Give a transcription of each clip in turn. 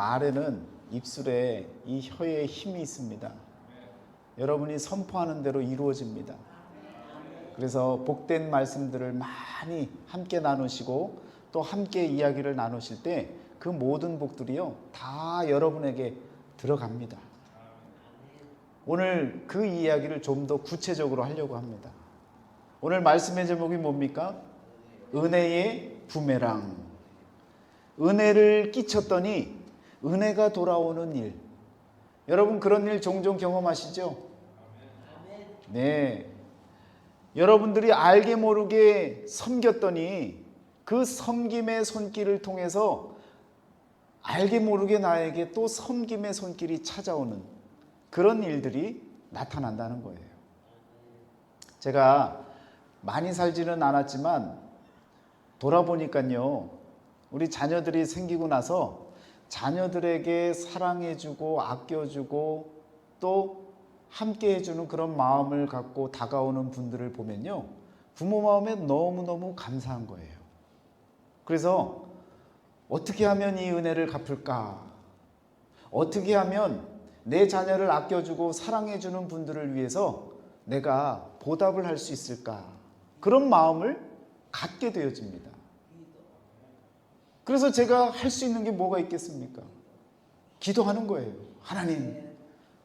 말에는 입술에 이 혀에 힘이 있습니다. 여러분이 선포하는 대로 이루어집니다. 그래서 복된 말씀들을 많이 함께 나누시고 또 함께 이야기를 나누실 때 그 모든 복들이요 다 여러분에게 들어갑니다. 오늘 그 이야기를 좀 더 구체적으로 하려고 합니다. 오늘 말씀의 제목이 뭡니까? 은혜의 부메랑. 은혜를 끼쳤더니 은혜가 돌아오는 일. 여러분 그런 일 종종 경험하시죠? 네. 여러분들이 알게 모르게 섬겼더니 그 섬김의 손길을 통해서 알게 모르게 나에게 또 섬김의 손길이 찾아오는 그런 일들이 나타난다는 거예요. 제가 많이 살지는 않았지만 돌아보니까요, 우리 자녀들이 생기고 나서 자녀들에게 사랑해주고 아껴주고 또 함께 해주는 그런 마음을 갖고 다가오는 분들을 보면요, 부모 마음에 너무너무 감사한 거예요. 그래서 어떻게 하면 이 은혜를 갚을까? 어떻게 하면 내 자녀를 아껴주고 사랑해주는 분들을 위해서 내가 보답을 할 수 있을까? 그런 마음을 갖게 되어집니다. 그래서 제가 할 수 있는 게 뭐가 있겠습니까? 기도하는 거예요. 하나님,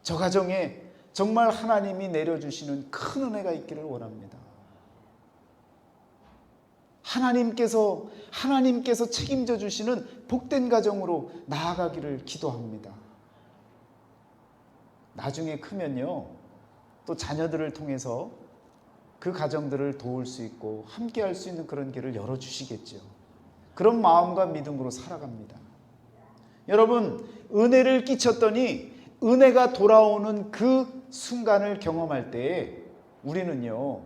저 가정에 정말 하나님이 내려주시는 큰 은혜가 있기를 원합니다. 하나님께서 책임져 주시는 복된 가정으로 나아가기를 기도합니다. 나중에 크면요, 또 자녀들을 통해서 그 가정들을 도울 수 있고 함께 할 수 있는 그런 길을 열어주시겠죠. 그런 마음과 믿음으로 살아갑니다. 여러분, 은혜를 끼쳤더니 은혜가 돌아오는 그 순간을 경험할 때에 우리는요,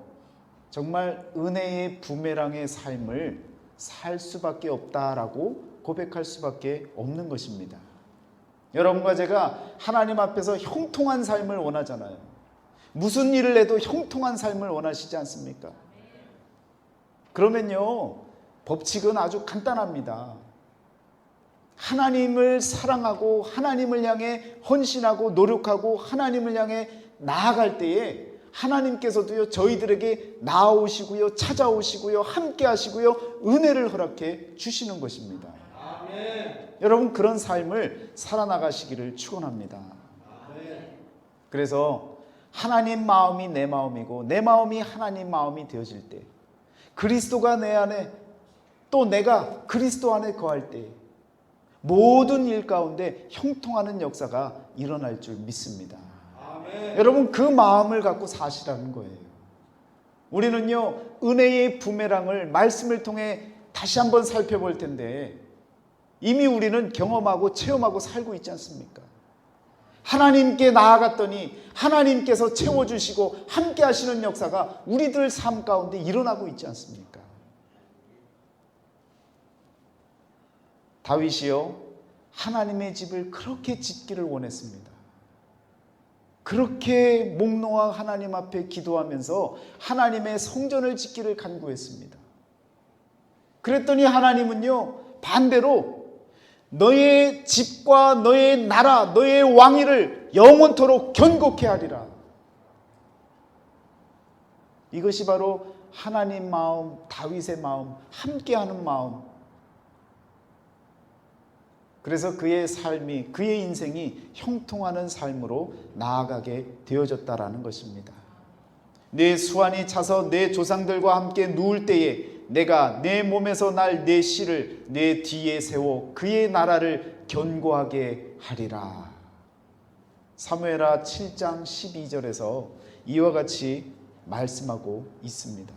정말 은혜의 부메랑의 삶을 살 수밖에 없다라고 고백할 수밖에 없는 것입니다. 여러분과 제가 하나님 앞에서 형통한 삶을 원하잖아요. 무슨 일을 해도 형통한 삶을 원하시지 않습니까? 그러면요, 법칙은 아주 간단합니다. 하나님을 사랑하고 하나님을 향해 헌신하고 노력하고 하나님을 향해 나아갈 때에 하나님께서도요 저희들에게 나아오시고요 찾아오시고요 함께 하시고요 은혜를 허락해 주시는 것입니다. 아멘. 여러분 그런 삶을 살아나가시기를 축원합니다. 그래서 하나님 마음이 내 마음이고 내 마음이 하나님 마음이 되어질 때, 그리스도가 내 안에 또 내가 그리스도 안에 거할 때 모든 일 가운데 형통하는 역사가 일어날 줄 믿습니다. 아멘. 여러분 그 마음을 갖고 사시라는 거예요. 우리는요 은혜의 부메랑을 말씀을 통해 다시 한번 살펴볼 텐데 이미 우리는 경험하고 체험하고 살고 있지 않습니까? 하나님께 나아갔더니 하나님께서 채워주시고 함께 하시는 역사가 우리들 삶 가운데 일어나고 있지 않습니까? 다윗이요 하나님의 집을 그렇게 짓기를 원했습니다. 그렇게 목 놓아 하나님 앞에 기도하면서 하나님의 성전을 짓기를 간구했습니다. 그랬더니 하나님은요 반대로 너의 집과 너의 나라 너의 왕위를 영원토록 견고케 하리라. 이것이 바로 하나님 마음, 다윗의 마음, 함께하는 마음. 그래서 그의 삶이, 그의 인생이 형통하는 삶으로 나아가게 되어졌다라는 것입니다. 내 수완이 차서 내 조상들과 함께 누울 때에 내가 내 몸에서 날 내 씨를 내 뒤에 세워 그의 나라를 견고하게 하리라. 사무엘하 7장 12절에서 이와 같이 말씀하고 있습니다.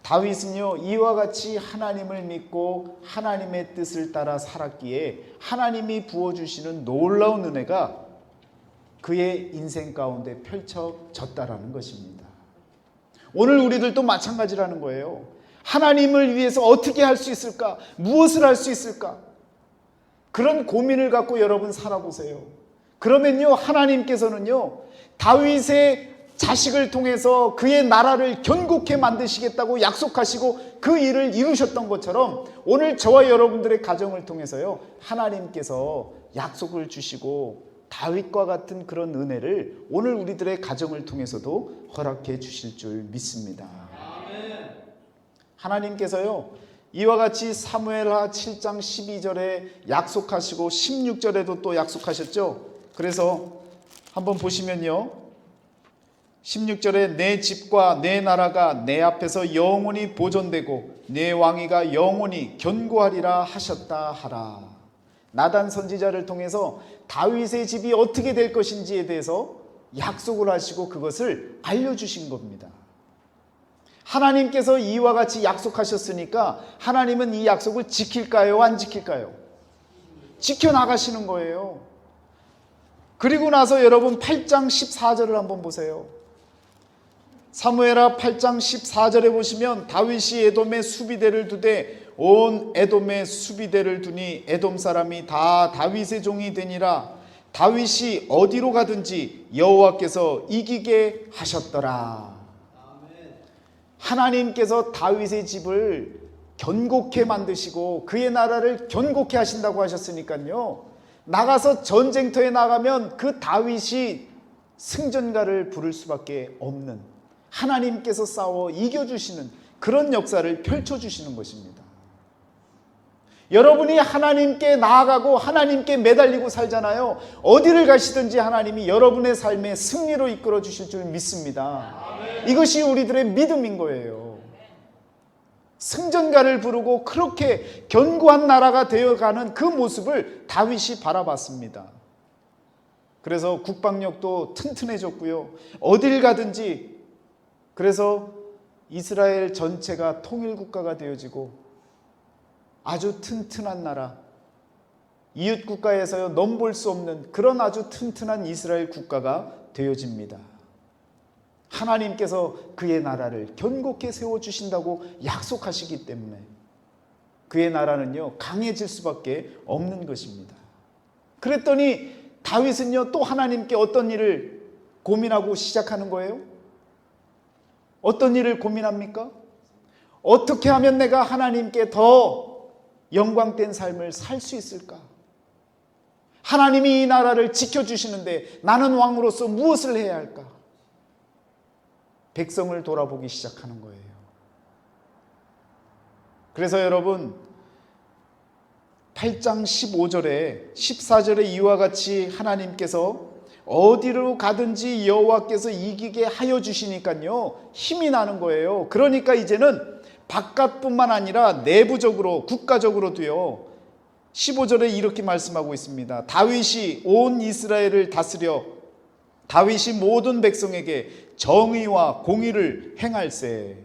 다윗은요 이와 같이 하나님을 믿고 하나님의 뜻을 따라 살았기에 하나님이 부어주시는 놀라운 은혜가 그의 인생 가운데 펼쳐졌다라는 것입니다. 오늘 우리들도 마찬가지라는 거예요. 하나님을 위해서 어떻게 할 수 있을까? 무엇을 할 수 있을까? 그런 고민을 갖고 여러분 살아보세요. 그러면요 하나님께서는요 다윗의 자식을 통해서 그의 나라를 견고케 만드시겠다고 약속하시고 그 일을 이루셨던 것처럼 오늘 저와 여러분들의 가정을 통해서요, 하나님께서 약속을 주시고 다윗과 같은 그런 은혜를 오늘 우리들의 가정을 통해서도 허락해 주실 줄 믿습니다. 하나님께서요, 이와 같이 사무엘하 7장 12절에 약속하시고 16절에도 또 약속하셨죠. 그래서 한번 보시면요, 16절에 내 집과 내 나라가 내 앞에서 영원히 보존되고 내 왕위가 영원히 견고하리라 하셨다 하라. 나단 선지자를 통해서 다윗의 집이 어떻게 될 것인지에 대해서 약속을 하시고 그것을 알려주신 겁니다. 하나님께서 이와 같이 약속하셨으니까 하나님은 이 약속을 지킬까요? 안 지킬까요? 지켜나가시는 거예요. 그리고 나서 여러분 8장 14절을 한번 보세요. 사무엘하 8장 14절에 보시면 다윗이 에돔에 수비대를 두되 온 에돔에 수비대를 두니 에돔 사람이 다 다윗의 종이 되니라. 다윗이 어디로 가든지 여호와께서 이기게 하셨더라. 하나님께서 다윗의 집을 견고케 만드시고 그의 나라를 견고케 하신다고 하셨으니까요, 나가서 전쟁터에 나가면 그 다윗이 승전가를 부를 수밖에 없는, 하나님께서 싸워 이겨주시는 그런 역사를 펼쳐주시는 것입니다. 여러분이 하나님께 나아가고 하나님께 매달리고 살잖아요. 어디를 가시든지 하나님이 여러분의 삶에 승리로 이끌어 주실 줄 믿습니다. 이것이 우리들의 믿음인 거예요. 승전가를 부르고 그렇게 견고한 나라가 되어가는 그 모습을 다윗이 바라봤습니다. 그래서 국방력도 튼튼해졌고요, 어딜 가든지, 그래서 이스라엘 전체가 통일국가가 되어지고 아주 튼튼한 나라, 이웃 국가에서요 넘볼 수 없는 그런 아주 튼튼한 이스라엘 국가가 되어집니다. 하나님께서 그의 나라를 견고케 세워주신다고 약속하시기 때문에 그의 나라는요 강해질 수밖에 없는 것입니다. 그랬더니 다윗은요 또 하나님께 어떤 일을 고민하고 시작하는 거예요? 어떤 일을 고민합니까? 어떻게 하면 내가 하나님께 더 영광된 삶을 살 수 있을까? 하나님이 이 나라를 지켜주시는데 나는 왕으로서 무엇을 해야 할까? 백성을 돌아보기 시작하는 거예요. 그래서 여러분 8장 15절에 14절에 이와 같이 하나님께서 어디로 가든지 여호와께서 이기게 하여 주시니까요 힘이 나는 거예요. 그러니까 이제는 바깥뿐만 아니라 내부적으로 국가적으로도요 15절에 이렇게 말씀하고 있습니다. 다윗이 온 이스라엘을 다스려 다윗이 모든 백성에게 정의와 공의를 행할세.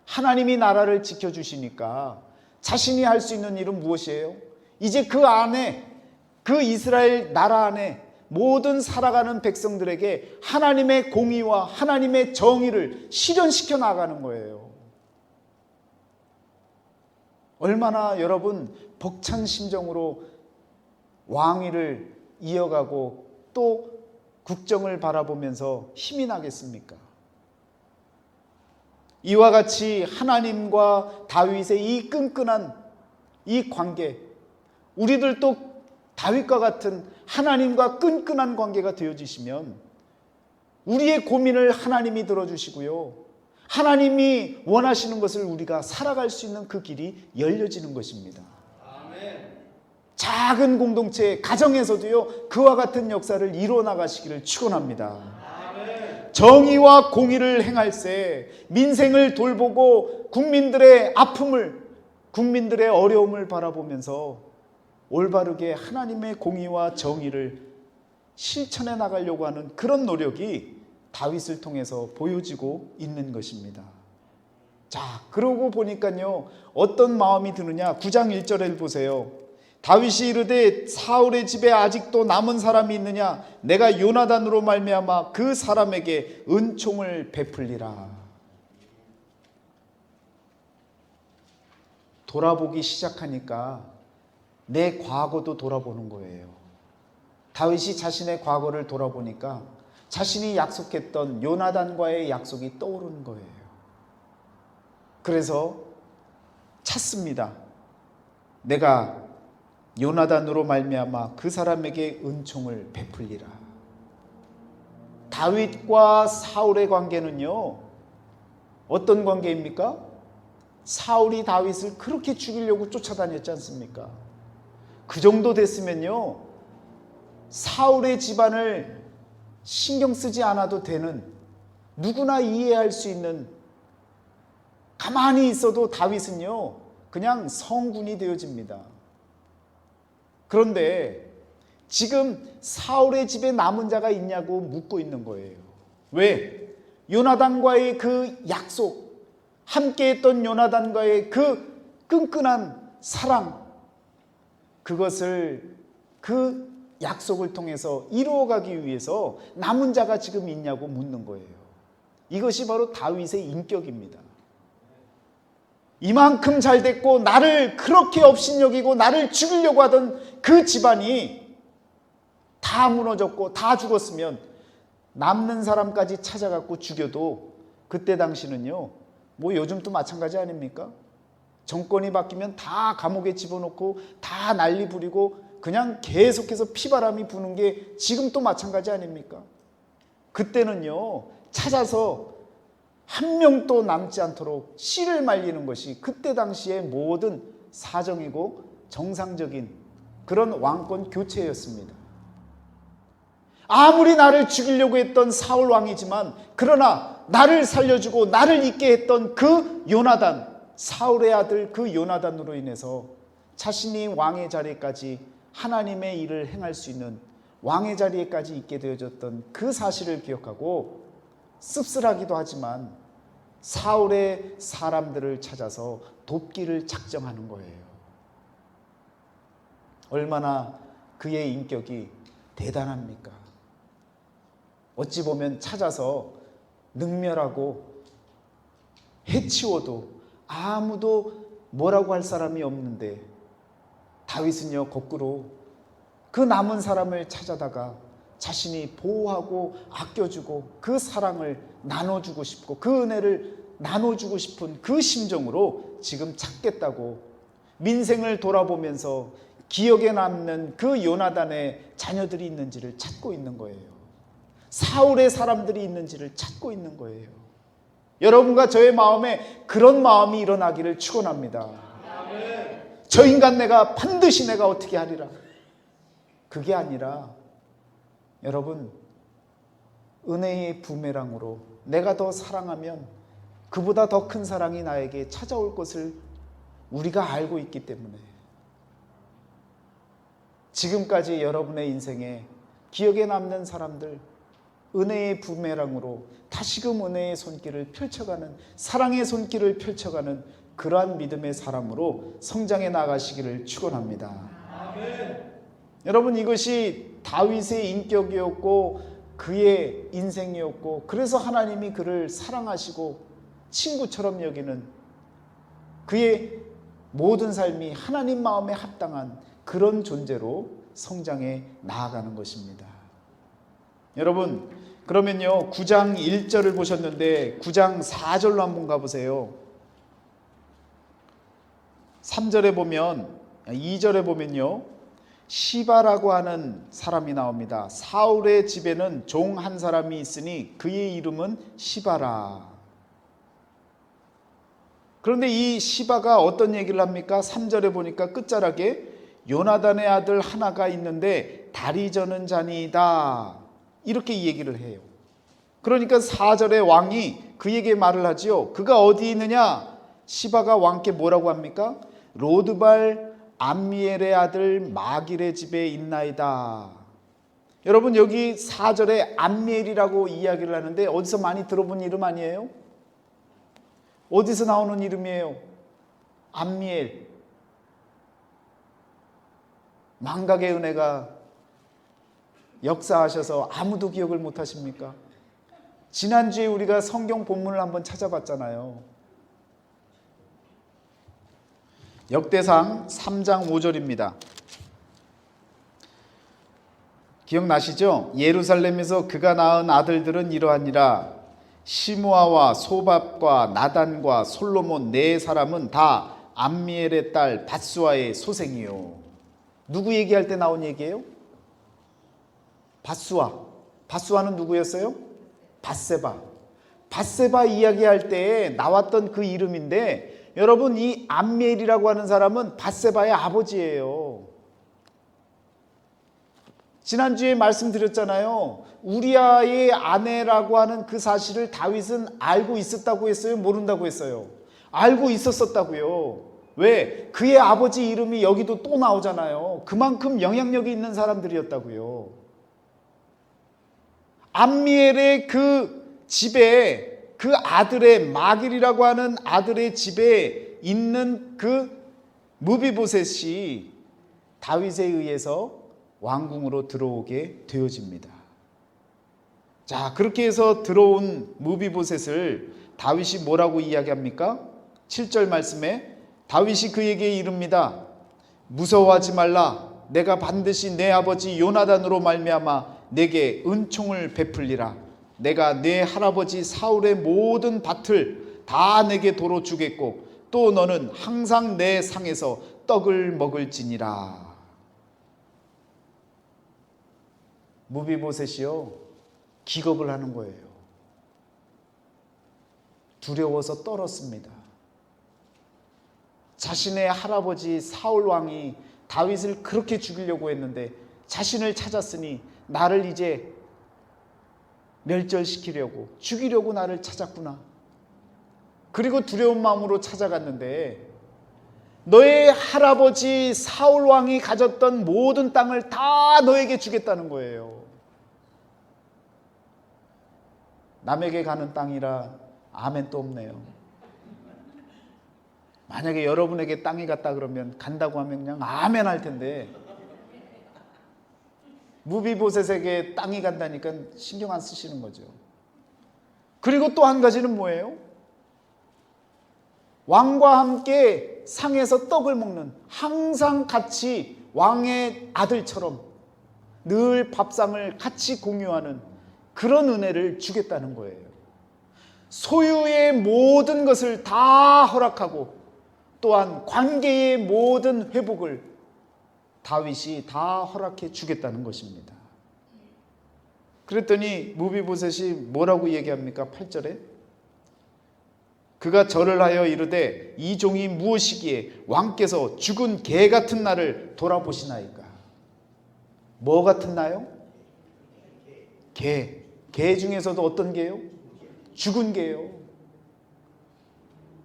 하나님이 나라를 지켜주시니까 자신이 할 수 있는 일은 무엇이에요? 이제 그 안에, 그 이스라엘 나라 안에 모든 살아가는 백성들에게 하나님의 공의와 하나님의 정의를 실현시켜 나가는 거예요. 얼마나 여러분 벅찬 심정으로 왕위를 이어가고 또 국정을 바라보면서 힘이 나겠습니까? 이와 같이 하나님과 다윗의 이 끈끈한 이 관계, 우리들도 다윗과 같은 하나님과 끈끈한 관계가 되어지시면 우리의 고민을 하나님이 들어주시고요, 하나님이 원하시는 것을 우리가 살아갈 수 있는 그 길이 열려지는 것입니다. 작은 공동체, 가정에서도요 그와 같은 역사를 이루어 나가시기를 축원합니다. 정의와 공의를 행할세. 민생을 돌보고 국민들의 아픔을, 국민들의 어려움을 바라보면서 올바르게 하나님의 공의와 정의를 실천해 나가려고 하는 그런 노력이 다윗을 통해서 보여지고 있는 것입니다. 자, 그러고 보니까요 어떤 마음이 드느냐, 9장 1절을 보세요. 다윗이 이르되 사울의 집에 아직도 남은 사람이 있느냐? 내가 요나단으로 말미암아 그 사람에게 은총을 베풀리라. 돌아보기 시작하니까 내 과거도 돌아보는 거예요. 다윗이 자신의 과거를 돌아보니까 자신이 약속했던 요나단과의 약속이 떠오르는 거예요. 그래서 찾습니다. 내가 요나단으로 말미암아 그 사람에게 은총을 베풀리라. 다윗과 사울의 관계는요, 어떤 관계입니까? 사울이 다윗을 그렇게 죽이려고 쫓아다녔지 않습니까? 그 정도 됐으면요, 사울의 집안을 신경 쓰지 않아도 되는, 누구나 이해할 수 있는, 가만히 있어도 다윗은요 그냥 성군이 되어집니다. 그런데 지금 사울의 집에 남은 자가 있냐고 묻고 있는 거예요. 왜? 요나단과의 그 약속, 함께했던 요나단과의 그 끈끈한 사랑, 그것을, 그 약속을 통해서 이루어가기 위해서 남은 자가 지금 있냐고 묻는 거예요. 이것이 바로 다윗의 인격입니다. 이만큼 잘 됐고 나를 그렇게 업신여기고 나를 죽이려고 하던 그 집안이 다 무너졌고 다 죽었으면 남는 사람까지 찾아갖고 죽여도, 그때 당시는요, 뭐 요즘도 마찬가지 아닙니까? 정권이 바뀌면 다 감옥에 집어넣고 다 난리 부리고 그냥 계속해서 피바람이 부는 게 지금 또 마찬가지 아닙니까? 그때는요, 찾아서 한 명도 남지 않도록 씨를 말리는 것이 그때 당시의 모든 사정이고 정상적인 그런 왕권 교체였습니다. 아무리 나를 죽이려고 했던 사울 왕이지만, 그러나 나를 살려주고 나를 있게 했던 그 요나단, 사울의 아들 그 요나단으로 인해서 자신이 왕의 자리까지, 하나님의 일을 행할 수 있는 왕의 자리에까지 있게 되어졌던 그 사실을 기억하고, 씁쓸하기도 하지만 사울의 사람들을 찾아서 돕기를 작정하는 거예요. 얼마나 그의 인격이 대단합니까? 어찌 보면 찾아서 능멸하고 해치워도 아무도 뭐라고 할 사람이 없는데, 다윗은요 거꾸로 그 남은 사람을 찾아다가 자신이 보호하고 아껴주고 그 사랑을 나눠주고 싶고 그 은혜를 나눠주고 싶은 그 심정으로 지금 찾겠다고 민생을 돌아보면서 기억에 남는 그 요나단의 자녀들이 있는지를 찾고 있는 거예요. 사울의 사람들이 있는지를 찾고 있는 거예요. 여러분과 저의 마음에 그런 마음이 일어나기를 축원합니다. 저 인간 내가 반드시 내가 어떻게 하리라, 그게 아니라 여러분, 은혜의 부메랑으로 내가 더 사랑하면 그보다 더 큰 사랑이 나에게 찾아올 것을 우리가 알고 있기 때문에, 지금까지 여러분의 인생에 기억에 남는 사람들, 은혜의 부메랑으로 다시금 은혜의 손길을 펼쳐가는, 사랑의 손길을 펼쳐가는 그러한 믿음의 사람으로 성장해 나가시기를 축원합니다. 아멘. 여러분, 이것이 다윗의 인격이었고 그의 인생이었고, 그래서 하나님이 그를 사랑하시고 친구처럼 여기는 그의 모든 삶이 하나님 마음에 합당한 그런 존재로 성장해 나아가는 것입니다. 여러분, 그러면요 9장 1절을 보셨는데 9장 4절로 한번 가보세요. 3절에 보면, 2절에 보면요, 시바라고 하는 사람이 나옵니다. 사울의 집에는 종 한 사람이 있으니 그의 이름은 시바라. 그런데 이 시바가 어떤 얘기를 합니까? 3절에 보니까 끝자락에 요나단의 아들 하나가 있는데 다리 저는 자니이다, 이렇게 얘기를 해요. 그러니까 4절에 왕이 그에게 말을 하지요. 그가 어디 있느냐? 시바가 왕께 뭐라고 합니까? 로드발 암미엘의 아들 마길의 집에 있나이다. 여러분, 여기 4절에 암미엘이라고 이야기를 하는데 어디서 많이 들어본 이름 아니에요? 어디서 나오는 이름이에요? 암미엘. 망각의 은혜가 역사하셔서 아무도 기억을 못 하십니까? 지난주에 우리가 성경 본문을 한번 찾아봤잖아요. 역대상 3장 5절입니다. 기억나시죠? 예루살렘에서 그가 낳은 아들들은 이러하니라. 시므아와 소밥과 나단과 솔로몬 네 사람은 다 암미엘의 딸 밧수아의 소생이요. 누구 얘기할 때 나온 얘기예요? 밧수아. 밧수아는 누구였어요? 밧세바. 밧세바 이야기할 때 나왔던 그 이름인데, 여러분 이 암미엘이라고 하는 사람은 밧세바의 아버지예요. 지난주에 말씀드렸잖아요. 우리아의 아내라고 하는 그 사실을 다윗은 알고 있었다고 했어요? 모른다고 했어요? 알고 있었었다고요. 왜? 그의 아버지 이름이 여기도 또 나오잖아요. 그만큼 영향력이 있는 사람들이었다고요. 암미엘의 그 집에, 그 아들의 마길이라고 하는 아들의 집에 있는 그 무비보셋이 다윗에 의해서 왕궁으로 들어오게 되어집니다. 자, 그렇게 해서 들어온 무비보셋을 다윗이 뭐라고 이야기합니까? 7절 말씀에 다윗이 그에게 이릅니다. 무서워하지 말라. 내가 반드시 내 아버지 요나단으로 말미암아 내게 은총을 베풀리라. 내가 내 할아버지 사울의 모든 밭을 다 내게 도로 주겠고 또 너는 항상 내 상에서 떡을 먹을지니라. 무비보셋이요, 기겁을 하는 거예요. 두려워서 떨었습니다. 자신의 할아버지 사울 왕이 다윗을 그렇게 죽이려고 했는데 자신을 찾았으니 나를 이제 멸절시키려고, 죽이려고 나를 찾았구나. 그리고 두려운 마음으로 찾아갔는데 너의 할아버지 사울 왕이 가졌던 모든 땅을 다 너에게 주겠다는 거예요. 남에게 가는 땅이라 아멘 또 없네요. 만약에 여러분에게 땅이 갔다 그러면 간다고 하면 그냥 아멘 할 텐데, 무비보셋에게 땅이 간다니까 신경 안 쓰시는 거죠. 그리고 또 한 가지는 뭐예요? 왕과 함께 상에서 떡을 먹는, 항상 같이 왕의 아들처럼 늘 밥상을 같이 공유하는 그런 은혜를 주겠다는 거예요. 소유의 모든 것을 다 허락하고 또한 관계의 모든 회복을 다윗이 다 허락해 주겠다는 것입니다. 그랬더니 무비보셋이 뭐라고 얘기합니까? 8절에 그가 절을 하여 이르되 이 종이 무엇이기에 왕께서 죽은 개 같은 나를 돌아보시나이까. 뭐 같은 나요? 개. 개 중에서도 어떤 개요? 죽은 개요.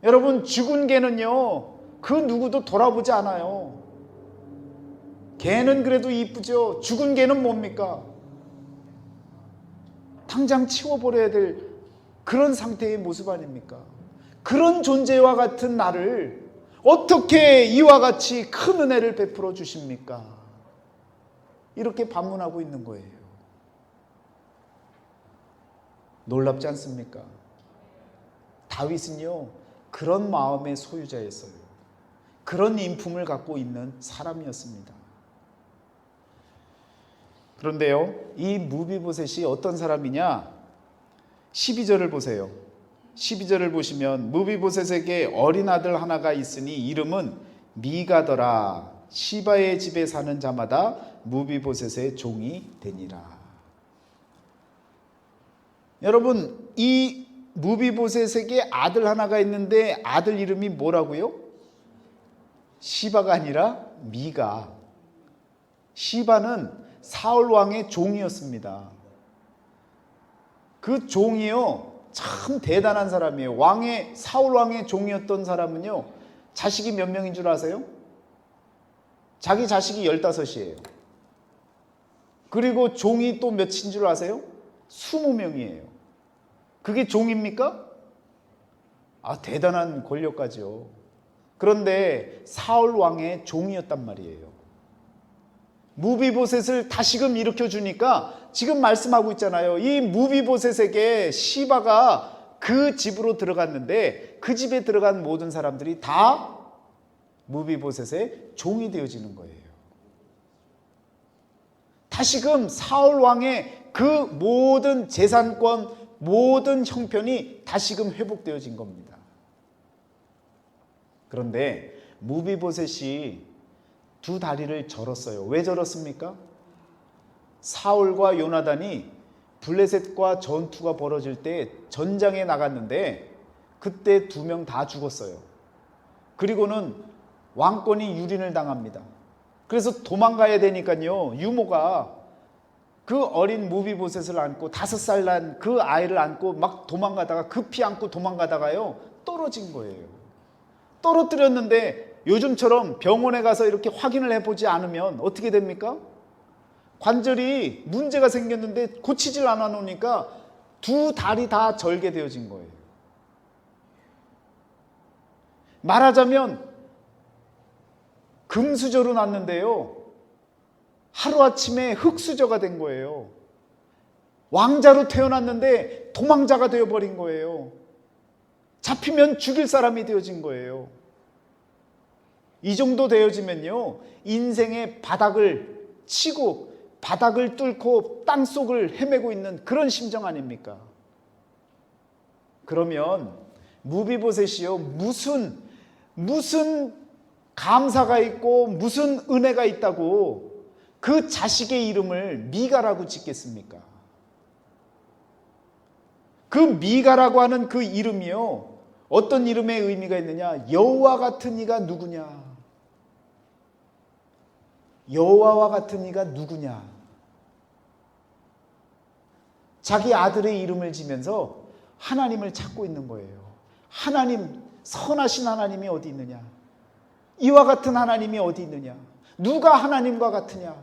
여러분, 죽은 개는요, 그 누구도 돌아보지 않아요. 개는 그래도 이쁘죠. 죽은 개는 뭡니까? 당장 치워버려야 될 그런 상태의 모습 아닙니까? 그런 존재와 같은 나를 어떻게 이와 같이 큰 은혜를 베풀어 주십니까? 이렇게 반문하고 있는 거예요. 놀랍지 않습니까? 다윗은요, 그런 마음의 소유자였어요. 그런 인품을 갖고 있는 사람이었습니다. 그런데요, 이 무비보셋이 어떤 사람이냐? 12절을 보세요. 12절을 보시면 무비보셋에게 어린 아들 하나가 있으니 이름은 미가더라. 시바의 집에 사는 자마다 무비보셋의 종이 되니라. 여러분, 이 무비보셋에게 아들 하나가 있는데 아들 이름이 뭐라고요? 시바가 아니라 미가. 시바는 사울 왕의 종이었습니다. 그 종이요, 참 대단한 사람이에요. 사울 왕의 종이었던 사람은요, 자식이 몇 명인 줄 아세요? 자기 자식이 15이에요. 그리고 종이 또 몇인 줄 아세요? 20명이에요. 그게 종입니까? 대단한 권력가죠. 그런데 사울 왕의 종이었단 말이에요. 무비보셋을 다시금 일으켜주니까 지금 말씀하고 있잖아요. 이 무비보셋에게 시바가 그 집으로 들어갔는데 그 집에 들어간 모든 사람들이 다 무비보셋의 종이 되어지는 거예요. 다시금 사울 왕의 그 모든 재산권, 모든 형편이 다시금 회복되어진 겁니다. 그런데 무비보셋이 두 다리를 절었어요. 왜 절었습니까? 사울과 요나단이 블레셋과 전투가 벌어질 때 전장에 나갔는데 그때 2명 다 죽었어요. 그리고는 왕권이 유린을 당합니다. 그래서 도망가야 되니까요, 유모가 그 어린 무비보셋을 안고 5살 난 그 아이를 안고 막 도망가다가 급히 안고 도망가다가요 떨어진 거예요. 떨어뜨렸는데 요즘처럼 병원에 가서 이렇게 확인을 해보지 않으면 어떻게 됩니까? 관절이 문제가 생겼는데 고치질 않아 놓으니까 두 다리 다 절게 되어진 거예요. 말하자면 금수저로 났는데요, 하루아침에 흙수저가 된 거예요. 왕자로 태어났는데 도망자가 되어버린 거예요. 잡히면 죽일 사람이 되어진 거예요. 이 정도 되어지면요, 인생의 바닥을 치고 바닥을 뚫고 땅속을 헤매고 있는 그런 심정 아닙니까? 그러면 무비보셋이요, 무슨 감사가 있고 무슨 은혜가 있다고 그 자식의 이름을 미가라고 짓겠습니까? 그 미가라고 하는 그 이름이요, 어떤 이름의 의미가 있느냐? 여호와 같은 이가 누구냐? 여호와와 같은 이가 누구냐? 자기 아들의 이름을 지면서 하나님을 찾고 있는 거예요. 하나님, 선하신 하나님이 어디 있느냐? 이와 같은 하나님이 어디 있느냐? 누가 하나님과 같으냐?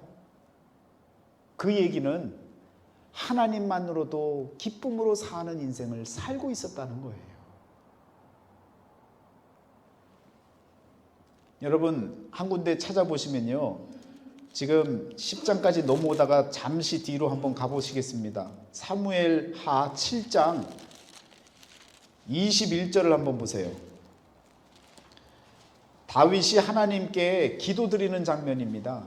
그 얘기는 하나님만으로도 기쁨으로 사는 인생을 살고 있었다는 거예요. 여러분, 한 군데 찾아보시면요, 지금 10장까지 넘어오다가 잠시 뒤로 한번 가보시겠습니다. 사무엘하 7장 21절을 한번 보세요. 다윗이 하나님께 기도드리는 장면입니다.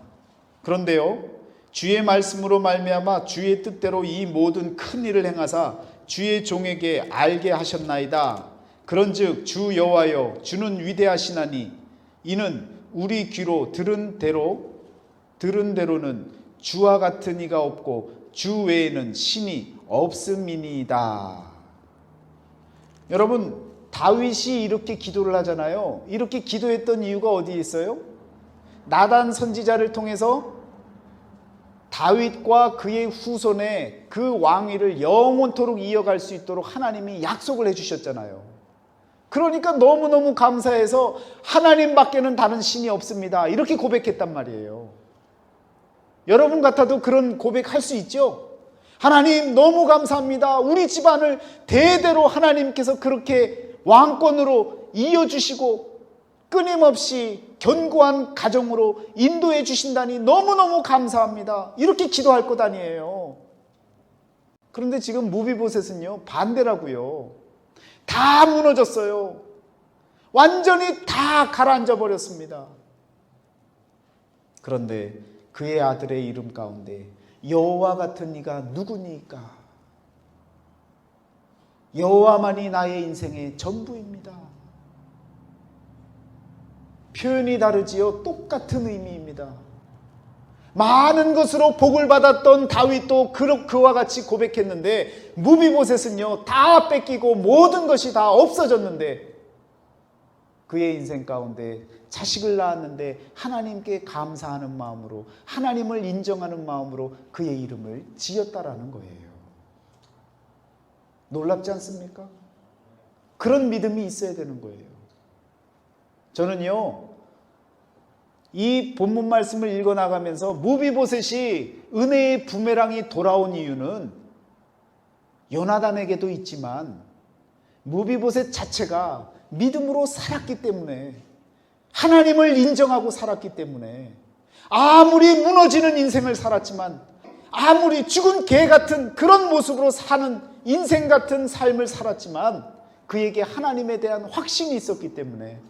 그런데요, 주의 말씀으로 말미암아 주의 뜻대로 이 모든 큰 일을 행하사 주의 종에게 알게 하셨나이다. 그런즉 주 여호와여, 주는 위대하시나니 이는 우리 귀로 들은 대로는 주와 같은 이가 없고 주 외에는 신이 없음이니이다. 여러분, 다윗이 이렇게 기도를 하잖아요. 이렇게 기도했던 이유가 어디에 있어요? 나단 선지자를 통해서 다윗과 그의 후손의 그 왕위를 영원토록 이어갈 수 있도록 하나님이 약속을 해주셨잖아요. 그러니까 너무너무 감사해서 하나님밖에는 다른 신이 없습니다, 이렇게 고백했단 말이에요. 여러분 같아도 그런 고백할 수 있죠? 하나님 너무 감사합니다. 우리 집안을 대대로 하나님께서 그렇게 왕권으로 이어주시고 끊임없이 견고한 가정으로 인도해 주신다니 너무너무 감사합니다, 이렇게 기도할 것 아니에요. 그런데 지금 무비보셋은요, 반대라고요. 다 무너졌어요. 완전히 다 가라앉아 버렸습니다. 그런데 그의 아들의 이름 가운데 여호와 같은 이가 누구니까? 여호와만이 나의 인생의 전부입니다. 표현이 다르지요, 똑같은 의미입니다. 많은 것으로 복을 받았던 다윗도 그와 같이 고백했는데, 무비보셋은요 다 뺏기고 모든 것이 다 없어졌는데 그의 인생 가운데 자식을 낳았는데 하나님께 감사하는 마음으로, 하나님을 인정하는 마음으로 그의 이름을 지었다라는 거예요. 놀랍지 않습니까? 그런 믿음이 있어야 되는 거예요. 저는요, 이 본문 말씀을 읽어나가면서 무비보셋이 은혜의 부메랑이 돌아온 이유는 요나단에게도 있지만 무비보셋 자체가 믿음으로 살았기 때문에, 하나님을 인정하고 살았기 때문에, 아무리 무너지는 인생을 살았지만, 아무리 죽은 개 같은 그런 모습으로 사는 인생 같은 삶을 살았지만 그에게 하나님에 대한 확신이 있었기 때문에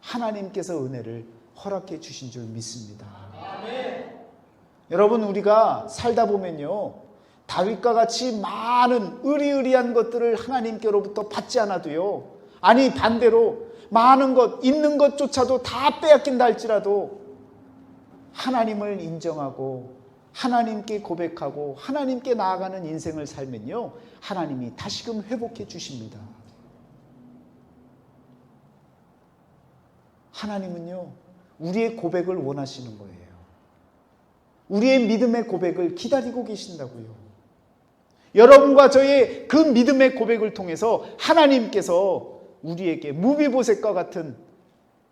하나님께서 은혜를 허락해 주신 줄 믿습니다. 여러분, 우리가 살다 보면요, 다윗과 같이 많은 의리의리한 것들을 하나님께로부터 받지 않아도요, 아니 반대로 많은 것, 있는 것조차도 다 빼앗긴다 할지라도 하나님을 인정하고 하나님께 고백하고 하나님께 나아가는 인생을 살면요, 하나님이 다시금 회복해 주십니다. 하나님은요, 우리의 고백을 원하시는 거예요. 우리의 믿음의 고백을 기다리고 계신다고요. 여러분과 저의 그 믿음의 고백을 통해서 하나님께서 우리에게 무비보셋과 같은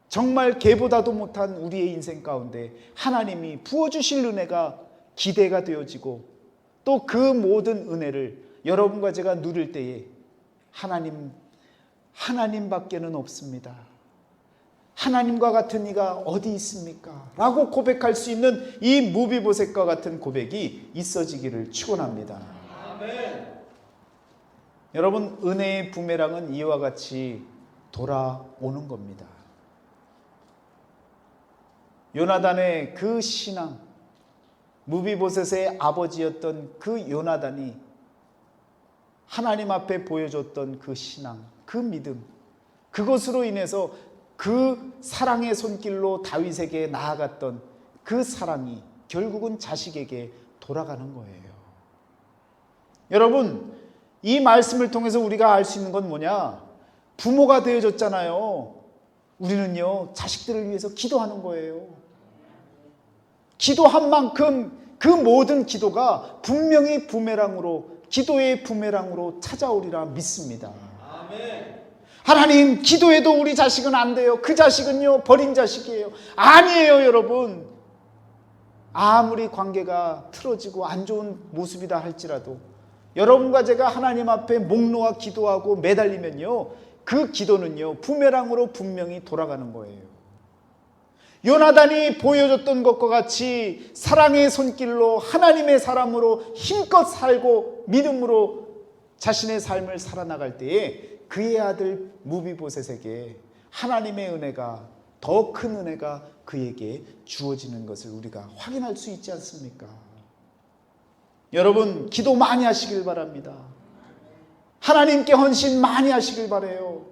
정말 개보다도 못한 우리의 인생 가운데 하나님이 부어주실 은혜가 기대가 되어지고, 또 그 모든 은혜를 여러분과 제가 누릴 때에 하나님밖에는 없습니다. 하나님과 같은 이가 어디 있습니까? 라고 고백할 수 있는 이 무비보셋과 같은 고백이 있어지기를 축원합니다. 아멘. 여러분, 은혜의 부메랑은 이와 같이 돌아오는 겁니다. 요나단의 그 신앙, 무비보셋의 아버지였던 그 요나단이 하나님 앞에 보여줬던 그 신앙, 그 믿음, 그것으로 인해서 그 사랑의 손길로 다윗에게 나아갔던 그 사랑이 결국은 자식에게 돌아가는 거예요. 여러분, 이 말씀을 통해서 우리가 알 수 있는 건 뭐냐? 부모가 되어줬잖아요. 우리는요, 자식들을 위해서 기도하는 거예요. 기도한 만큼 그 모든 기도가 분명히 부메랑으로, 기도의 부메랑으로 찾아오리라 믿습니다. 아멘. 하나님, 기도해도 우리 자식은 안 돼요. 그 자식은요, 버린 자식이에요. 아니에요, 여러분. 아무리 관계가 틀어지고 안 좋은 모습이다 할지라도 여러분과 제가 하나님 앞에 목 놓아 기도하고 매달리면요, 그 기도는요, 부메랑으로 분명히 돌아가는 거예요. 요나단이 보여줬던 것과 같이 사랑의 손길로 하나님의 사람으로 힘껏 살고 믿음으로 자신의 삶을 살아나갈 때에 그의 아들 무비보셋에게 하나님의 은혜가, 더 큰 은혜가 그에게 주어지는 것을 우리가 확인할 수 있지 않습니까? 여러분, 기도 많이 하시길 바랍니다. 하나님께 헌신 많이 하시길 바라요.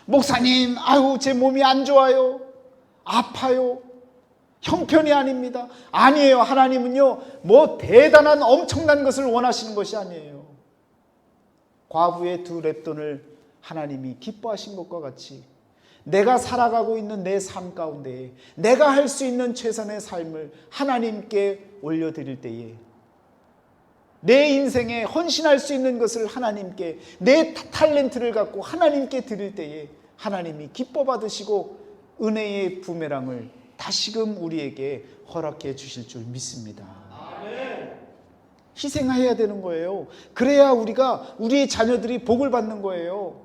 목사님, 아유, 제 몸이 안 좋아요. 아파요. 형편이 아닙니다. 아니에요. 하나님은요, 뭐 대단한 엄청난 것을 원하시는 것이 아니에요. 과부의 2 렙돈을 하나님이 기뻐하신 것과 같이 내가 살아가고 있는 내 삶 가운데 내가 할 수 있는 최선의 삶을 하나님께 올려드릴 때에, 내 인생에 헌신할 수 있는 것을 하나님께, 내 탤런트를 갖고 하나님께 드릴 때에 하나님이 기뻐 받으시고 은혜의 부메랑을 다시금 우리에게 허락해 주실 줄 믿습니다. 아멘. 희생해야 되는 거예요. 그래야 우리의 자녀들이 복을 받는 거예요.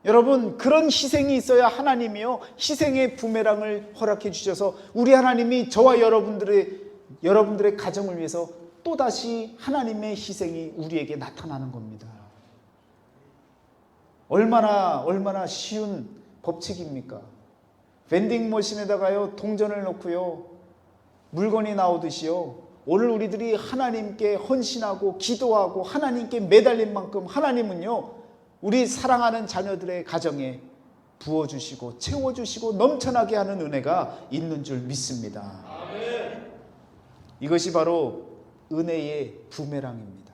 여러분, 그런 희생이 있어야 하나님이요, 희생의 부메랑을 허락해 주셔서 우리 하나님이 저와 여러분들의 가정을 위해서 또다시 하나님의 희생이 우리에게 나타나는 겁니다. 얼마나 쉬운 법칙입니까? vending머신에다가요, 동전을 넣고요, 물건이 나오듯이요, 오늘 우리들이 하나님께 헌신하고 기도하고 하나님께 매달린 만큼 하나님은요, 우리 사랑하는 자녀들의 가정에 부어주시고 채워주시고 넘쳐나게 하는 은혜가 있는 줄 믿습니다. 아멘. 이것이 바로 은혜의 부메랑입니다.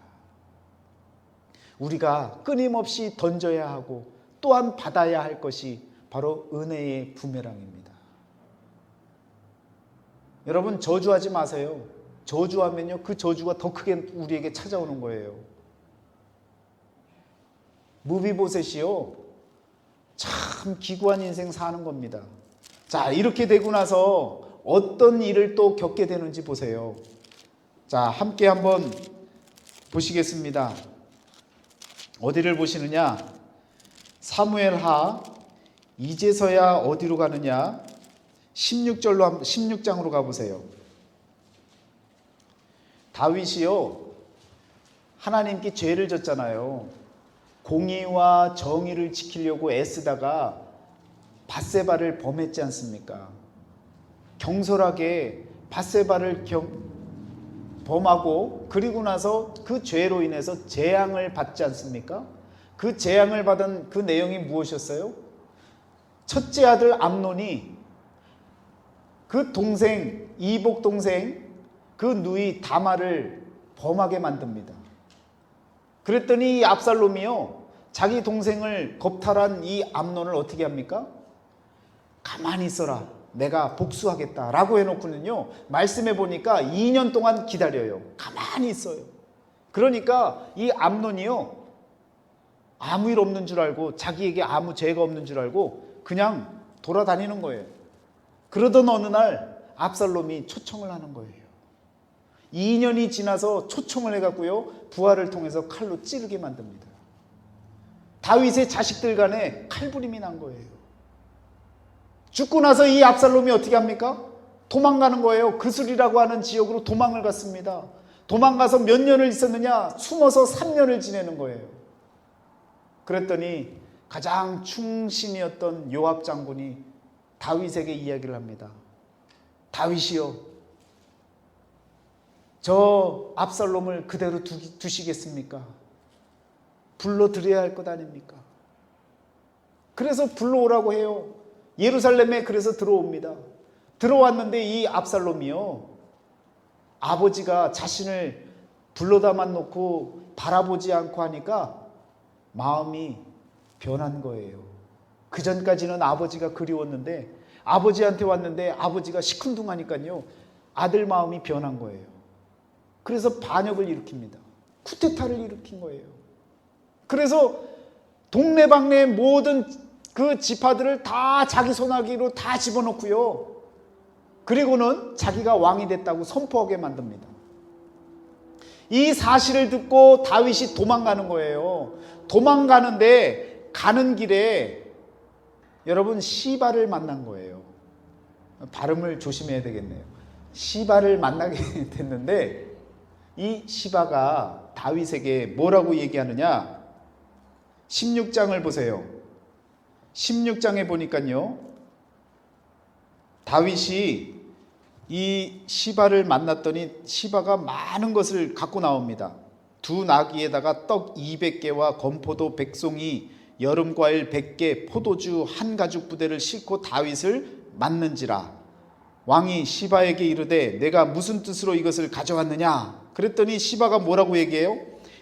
우리가 끊임없이 던져야 하고 또한 받아야 할 것이 바로 은혜의 부메랑입니다. 여러분, 저주하지 마세요. 저주하면요, 그 저주가 더 크게 우리에게 찾아오는 거예요. 무비보셋이요, 참 기구한 인생 사는 겁니다. 자, 이렇게 되고 나서 어떤 일을 또 겪게 되는지 보세요. 자, 함께 한번 보시겠습니다. 어디를 보시느냐? 사무엘하 이제서야 어디로 가느냐? 16장으로 가보세요. 다윗이요, 하나님께 죄를 졌잖아요. 공의와 정의를 지키려고 애쓰다가 밧세바를 범했지 않습니까? 경솔하게 밧세바를 범하고 그리고 나서 그 죄로 인해서 재앙을 받지 않습니까? 그 재앙을 받은 그 내용이 무엇이었어요? 첫째 아들 암논이 그 동생, 이복 동생, 그 누이 다말을 범하게 만듭니다. 그랬더니 이 압살롬이요, 자기 동생을 겁탈한 이 암논을 어떻게 합니까? 가만히 있어라, 내가 복수하겠다 라고 해놓고는요, 말씀해 보니까 2년 동안 기다려요. 가만히 있어요. 그러니까 이 암논이요, 아무 일 없는 줄 알고, 자기에게 아무 죄가 없는 줄 알고 그냥 돌아다니는 거예요. 그러던 어느 날 압살롬이 초청을 하는 거예요. 2년이 지나서 초청을 해갖고요, 부하를 통해서 칼로 찌르게 만듭니다. 다윗의 자식들 간에 칼부림이 난 거예요. 죽고 나서 이 압살롬이 어떻게 합니까? 도망가는 거예요. 그술이라고 하는 지역으로 도망을 갔습니다. 도망가서 몇 년을 있었느냐? 숨어서 3년을 지내는 거예요. 그랬더니 가장 충신이었던 요압 장군이 다윗에게 이야기를 합니다. 다윗이요, 저 압살롬을 그대로 두시겠습니까? 불러드려야 할 것 아닙니까? 그래서 불러오라고 해요. 예루살렘에 그래서 들어옵니다. 들어왔는데 이 압살롬이요, 아버지가 자신을 불러다만 놓고 바라보지 않고 하니까 마음이 변한 거예요. 그 전까지는 아버지가 그리웠는데, 아버지한테 왔는데 아버지가 시큰둥하니까요, 아들 마음이 변한 거예요. 그래서 반역을 일으킵니다. 쿠데타를 일으킨 거예요. 그래서 동네방네 모든 그 지파들을 다 자기 손아귀로 다 집어넣고요, 그리고는 자기가 왕이 됐다고 선포하게 만듭니다. 이 사실을 듣고 다윗이 도망가는 거예요. 도망가는데 가는 길에 여러분 시바를 만난 거예요. 발음을 조심해야 되겠네요. 시바를 만나게 됐는데 이 시바가 다윗에게 뭐라고 얘기하느냐? 16장을 보세요. 16장에 보니까요, 다윗이 이 시바를 만났더니 시바가 많은 것을 갖고 나옵니다. 두 나귀에다가 떡 200개와 건포도 100송이, 여름과일 100개, 포도주 한 가죽 부대를 싣고 다윗을 맞는지라. 왕이 시바에게 이르되 내가 무슨 뜻으로 이것을 가져왔느냐? 그랬더니 시바가 뭐라고 얘기해요?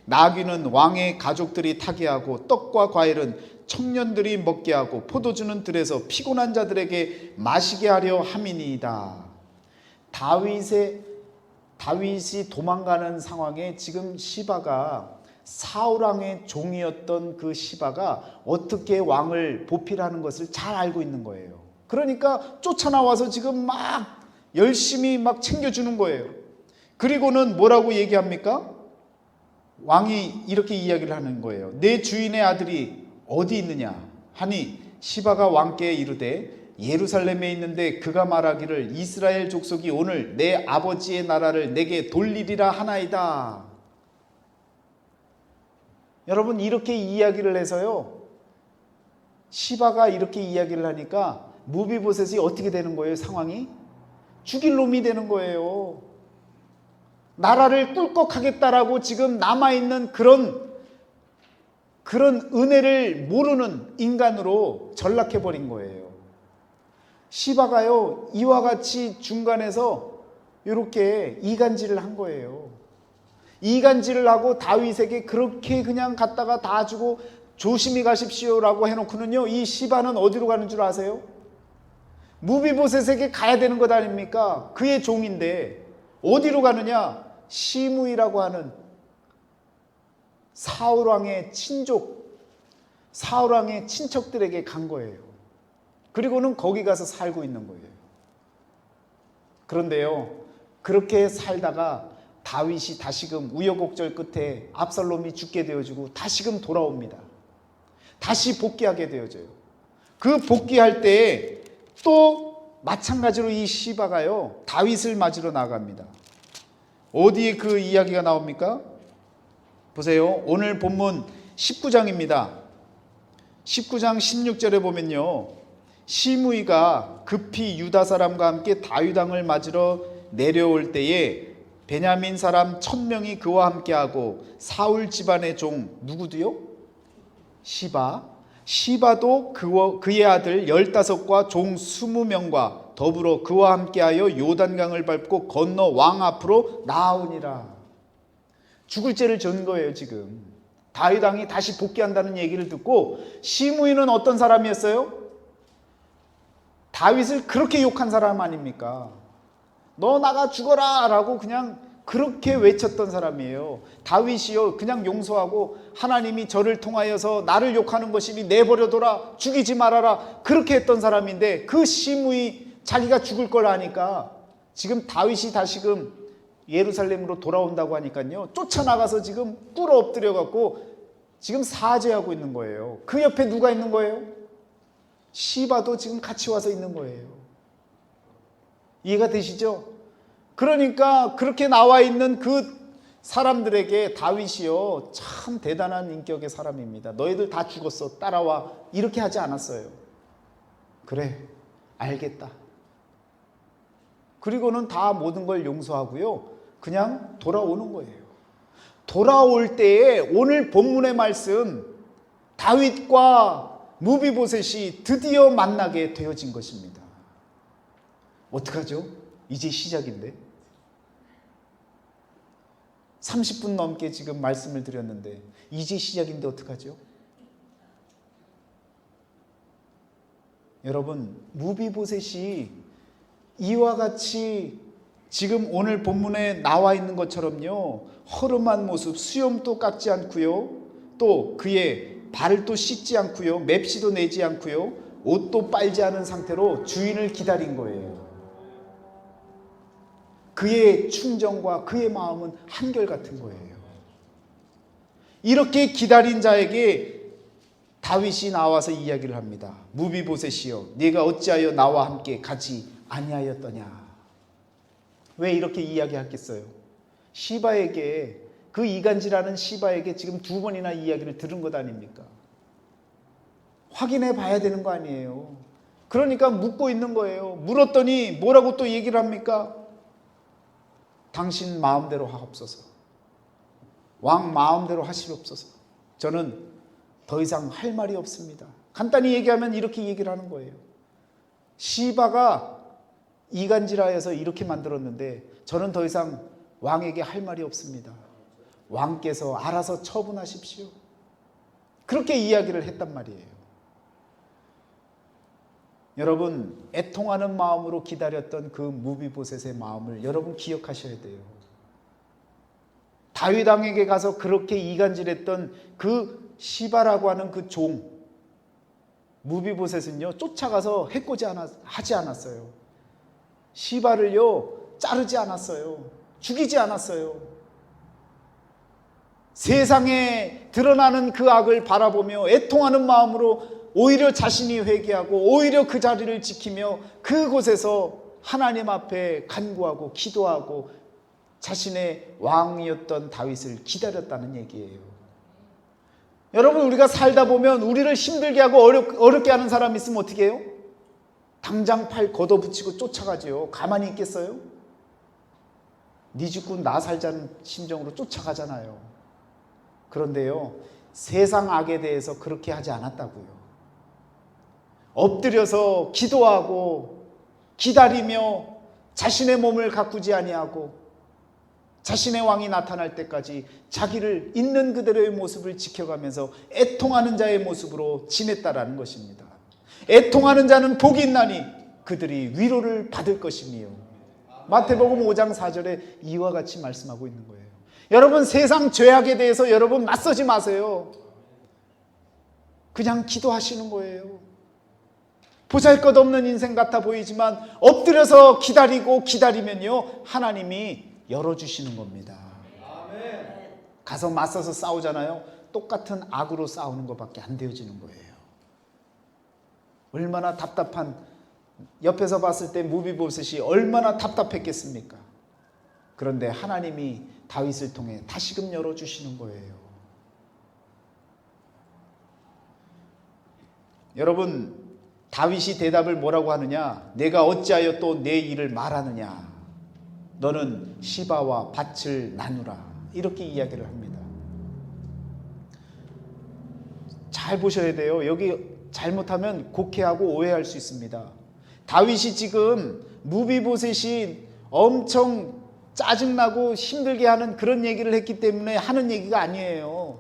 나귀는 왕의 가족들이 타게 하고 떡과 과일은 청년들이 먹게 하고 포도주는 들에서 피곤한 자들에게 마시게 하려 함이니이다. 다윗이 도망가는 상황에 지금 시바가 사울왕의 종이었던 그 시바가 어떻게 왕을 보필하는 것을 잘 알고 있는 거예요. 그러니까 쫓아나와서 지금 막 열심히 막 챙겨주는 거예요. 그리고는 뭐라고 얘기합니까? 왕이 이렇게 이야기를 하는 거예요. 내 주인의 아들이 어디 있느냐 하니 시바가 왕께 이르되 예루살렘에 있는데 그가 말하기를 이스라엘 족속이 오늘 내 아버지의 나라를 내게 돌리리라 하나이다. 여러분, 이렇게 이야기를 해서요, 시바가 이렇게 이야기를 하니까 무비보셋이 어떻게 되는 거예요? 상황이 죽일 놈이 되는 거예요. 나라를 꿀꺽하겠다라고 지금 남아있는 그런 은혜를 모르는 인간으로 전락해버린 거예요. 시바가요, 이와 같이 중간에서 이렇게 이간질을 한 거예요. 이간질을 하고 다윗에게 그렇게 그냥 갔다가 다 주고 조심히 가십시오라고 해놓고는요, 이 시바는 어디로 가는 줄 아세요? 무비보셋에게 가야 되는 것 아닙니까? 그의 종인데 어디로 가느냐? 시므이라고 하는 사울왕의 친족, 사울왕의 친척들에게 간 거예요. 그리고는 거기 가서 살고 있는 거예요. 그런데요, 그렇게 살다가 다윗이 다시금 우여곡절 끝에 압살롬이 죽게 되어지고 다시금 돌아옵니다. 다시 복귀하게 되어져요. 그 복귀할 때 또 마찬가지로 이 시바가요, 다윗을 맞으러 나갑니다. 어디에 그 이야기가 나옵니까? 보세요. 오늘 본문 19장입니다. 19장 16절에 보면요, 시므이가 급히 유다 사람과 함께 다윗 왕을 맞으러 내려올 때에 베냐민 사람 1000명이 그와 함께하고 사울 집안의 종 누구도요? 시바도 그의 아들 15과 종 20명과 더불어 그와 함께하여 요단강을 밟고 건너 왕 앞으로 나아오니라. 죽을 죄를 진 거예요. 지금 다윗 왕이 다시 복귀한다는 얘기를 듣고 시므이는 어떤 사람이었어요? 다윗을 그렇게 욕한 사람 아닙니까? 너 나가 죽어라 라고 그냥 그렇게 외쳤던 사람이에요. 다윗이요 그냥 용서하고 하나님이 저를 통하여서 나를 욕하는 것이니 내버려둬라, 죽이지 말아라, 그렇게 했던 사람인데 그 시므이 자기가 죽을 걸 아니까 지금 다윗이 다시금 예루살렘으로 돌아온다고 하니까요 쫓아나가서 지금 꿇어 엎드려 갖고 지금 사죄하고 있는 거예요. 그 옆에 누가 있는 거예요? 시바도 지금 같이 와서 있는 거예요. 이해가 되시죠? 그러니까 그렇게 나와 있는 그 사람들에게 다윗이요 참 대단한 인격의 사람입니다. 너희들 다 죽었어, 따라와, 이렇게 하지 않았어요. 그래, 알겠다. 그리고는 다 모든 걸 용서하고요 그냥 돌아오는 거예요. 돌아올 때에 오늘 본문의 말씀, 다윗과 무비보셋이 드디어 만나게 되어진 것입니다. 어떡하죠? 이제 시작인데 30분 넘게 지금 말씀을 드렸는데 이제 시작인데 어떡하죠? 여러분, 무비보셋이 이와 같이 지금 오늘 본문에 나와 있는 것처럼요 허름한 모습, 수염도 깎지 않고요 또 그의 발을 또 씻지 않고요 맵시도 내지 않고요 옷도 빨지 않은 상태로 주인을 기다린 거예요. 그의 충정과 그의 마음은 한결같은 거예요. 이렇게 기다린 자에게 다윗이 나와서 이야기를 합니다. 무비보셋이여, 네가 어찌하여 나와 함께 가지 아니하였더냐. 왜 이렇게 이야기하겠어요? 시바에게, 그 이간질하는 시바에게 지금 2번이나 이야기를 들은 것 아닙니까? 확인해 봐야 되는 거 아니에요. 그러니까 묻고 있는 거예요. 물었더니 뭐라고 또 얘기를 합니까? 당신 마음대로 하옵소서. 왕 마음대로 하시옵소서. 저는 더 이상 할 말이 없습니다. 간단히 얘기하면 이렇게 얘기를 하는 거예요. 시바가 이간질하여서 이렇게 만들었는데 저는 더 이상 왕에게 할 말이 없습니다. 왕께서 알아서 처분하십시오. 그렇게 이야기를 했단 말이에요. 여러분, 애통하는 마음으로 기다렸던 그 무비보셋의 마음을 여러분 기억하셔야 돼요. 다윗 왕에게 가서 그렇게 이간질했던 그 시바라고 하는 그 종, 무비보셋은요 쫓아가서 해코지 하지 않았어요. 시바를요 자르지 않았어요. 죽이지 않았어요. 세상에 드러나는 그 악을 바라보며 애통하는 마음으로 오히려 자신이 회개하고 오히려 그 자리를 지키며 그곳에서 하나님 앞에 간구하고 기도하고 자신의 왕이었던 다윗을 기다렸다는 얘기예요. 여러분, 우리가 살다 보면 우리를 힘들게 하고 어렵게 하는 사람이 있으면 어떻게 해요? 당장 팔 걷어붙이고 쫓아가죠. 가만히 있겠어요? 네 죽고 나 살자는 심정으로 쫓아가잖아요. 그런데요, 세상 악에 대해서 그렇게 하지 않았다고요. 엎드려서 기도하고 기다리며 자신의 몸을 가꾸지 아니하고 자신의 왕이 나타날 때까지 자기를 있는 그대로의 모습을 지켜가면서 애통하는 자의 모습으로 지냈다라는 것입니다. 애통하는 자는 복이 있나니 그들이 위로를 받을 것이며, 마태복음 5장 4절에 이와 같이 말씀하고 있는 거예요. 여러분, 세상 죄악에 대해서 여러분 맞서지 마세요. 그냥 기도하시는 거예요. 보잘것없는 인생 같아 보이지만 엎드려서 기다리고 기다리면요 하나님이 열어주시는 겁니다. 가서 맞서서 싸우잖아요. 똑같은 악으로 싸우는 것밖에 안 되어지는 거예요. 얼마나 답답한, 옆에서 봤을 때 무비보셋이 얼마나 답답했겠습니까? 그런데 하나님이 다윗을 통해 다시금 열어주시는 거예요. 여러분, 다윗이 대답을 뭐라고 하느냐? 내가 어찌하여 또 내 일을 말하느냐? 너는 시바와 밭을 나누라. 이렇게 이야기를 합니다. 잘 보셔야 돼요. 여기 잘못하면 곡해하고 오해할 수 있습니다. 다윗이 지금 무비보셋이 엄청 짜증나고 힘들게 하는 그런 얘기를 했기 때문에 하는 얘기가 아니에요.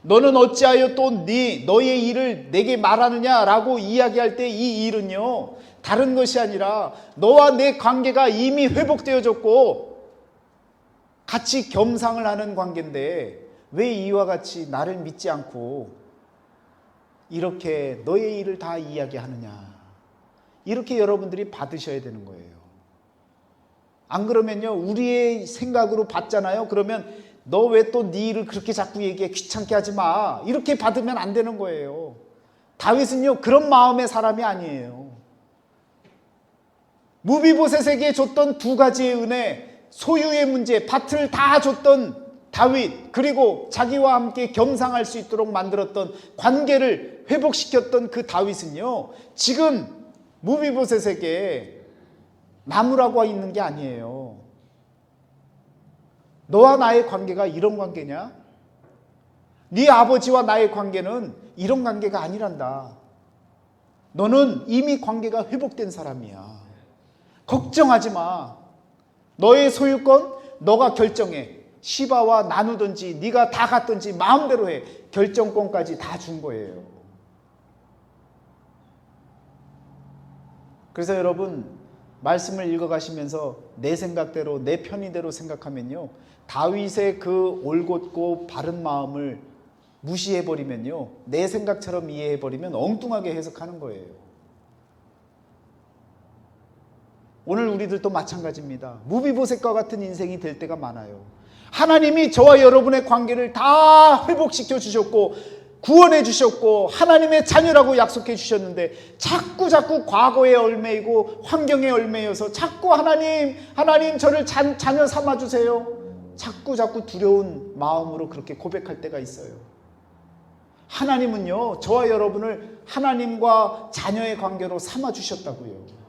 너는 어찌하여 또 너의 일을 내게 말하느냐라고 이야기할 때 이 일은요, 다른 것이 아니라 너와 내 관계가 이미 회복되어졌고 같이 겸상을 하는 관계인데 왜 이와 같이 나를 믿지 않고 이렇게 너의 일을 다 이야기하느냐. 이렇게 여러분들이 받으셔야 되는 거예요. 안 그러면요, 우리의 생각으로 받잖아요. 그러면 너 왜 또 네 일을 그렇게 자꾸 얘기해? 귀찮게 하지 마. 이렇게 받으면 안 되는 거예요. 다윗은요, 그런 마음의 사람이 아니에요. 무비보셋에게 줬던 두 가지의 은혜, 소유의 문제, 밭을 다 줬던 다윗, 그리고 자기와 함께 겸상할 수 있도록 만들었던 관계를 회복시켰던 그 다윗은요, 지금 무비보셋에게 나무라고 있는 게 아니에요. 너와 나의 관계가 이런 관계냐? 네 아버지와 나의 관계는 이런 관계가 아니란다. 너는 이미 관계가 회복된 사람이야. 걱정하지 마. 너의 소유권 너가 결정해. 시바와 나누든지 네가 다 갖든지 마음대로 해. 결정권까지 다 준 거예요. 그래서 여러분, 말씀을 읽어가시면서 내 생각대로 내 편의대로 생각하면요, 다윗의 그 올곧고 바른 마음을 무시해버리면요, 내 생각처럼 이해해버리면 엉뚱하게 해석하는 거예요. 오늘 우리들도 마찬가지입니다. 무비보셋과 같은 인생이 될 때가 많아요. 하나님이 저와 여러분의 관계를 다 회복시켜 주셨고 구원해 주셨고 하나님의 자녀라고 약속해 주셨는데 자꾸 과거에 얽매이고 환경에 얽매여서 자꾸 하나님 저를 자녀 삼아 주세요. 자꾸 두려운 마음으로 그렇게 고백할 때가 있어요. 하나님은요, 저와 여러분을 하나님과 자녀의 관계로 삼아 주셨다고요.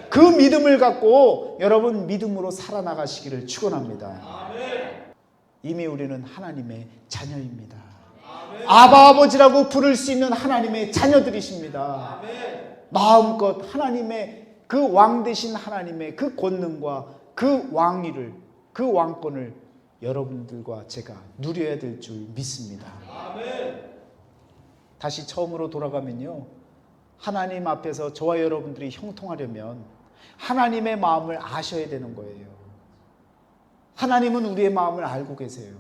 그 믿음을 갖고 여러분 믿음으로 살아나가시기를 축원합니다. 이미 우리는 하나님의 자녀입니다. 아바 아버지라고 부를 수 있는 하나님의 자녀들이십니다. 마음껏 하나님의 그 왕 되신 하나님의 그 권능과 그 왕위를, 그 왕권을 여러분들과 제가 누려야 될 줄 믿습니다. 다시 처음으로 돌아가면요, 하나님 앞에서 저와 여러분들이 형통하려면 하나님의 마음을 아셔야 되는 거예요. 하나님은 우리의 마음을 알고 계세요.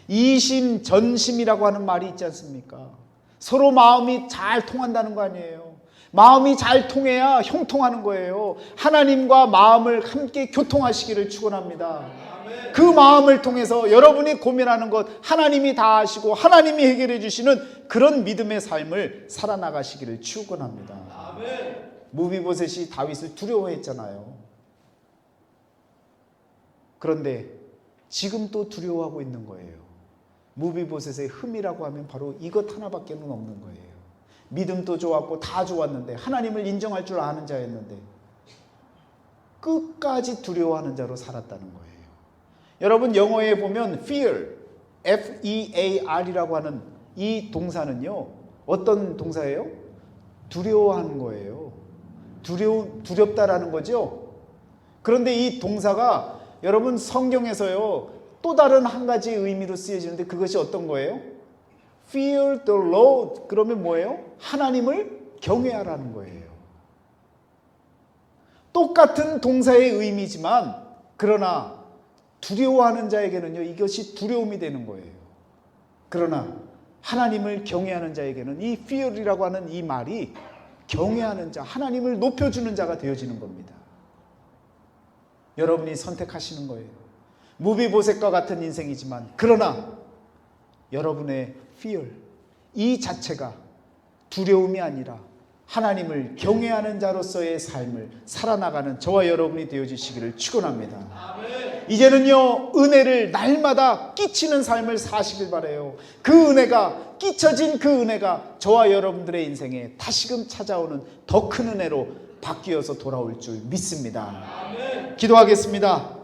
이심 전심이라고 하는 말이 있지 않습니까? 서로 마음이 잘 통한다는 거 아니에요. 마음이 잘 통해야 형통하는 거예요. 하나님과 마음을 함께 교통하시기를 축원합니다. 그 마음을 통해서 여러분이 고민하는 것 하나님이 다 아시고 하나님이 해결해 주시는 그런 믿음의 삶을 살아나가시기를 축원합니다. 무비보셋이 다윗을 두려워했잖아요. 그런데 지금 또 두려워하고 있는 거예요. 무비보셋의 흠이라고 하면 바로 이것 하나밖에는 없는 거예요. 믿음도 좋았고 다 좋았는데 하나님을 인정할 줄 아는 자였는데 끝까지 두려워하는 자로 살았다는 거예요. 여러분, 영어에 보면 fear, F-E-A-R이라고 하는 이 어떤 동사예요? 두려워하는 거예요. 두렵다라는 거죠. 그런데 이 동사가 여러분 성경에서요, 또 다른 한 가지 의미로 쓰여지는데 그것이 어떤 거예요? Fear the Lord. 그러면 뭐예요? 하나님을 경외하라는 거예요. 똑같은 동사의 의미지만 그러나 두려워하는 자에게는요, 이것이 두려움이 되는 거예요. 그러나 하나님을 경외하는 자에게는 이 fear이라고 하는 이 말이 경외하는 자, 하나님을 높여주는 자가 되어지는 겁니다. 여러분이 선택하시는 거예요. 무비보셋과 같은 인생이지만 그러나 여러분의 fear, 이 자체가 두려움이 아니라 하나님을 경외하는 자로서의 삶을 살아나가는 저와 여러분이 되어주시기를 축원합니다. 이제는요, 은혜를 날마다 끼치는 삶을 사시길 바라요. 그 은혜가, 끼쳐진 그 은혜가 저와 여러분들의 인생에 다시금 찾아오는 더 큰 은혜로 바뀌어서 돌아올 줄 믿습니다. 기도하겠습니다.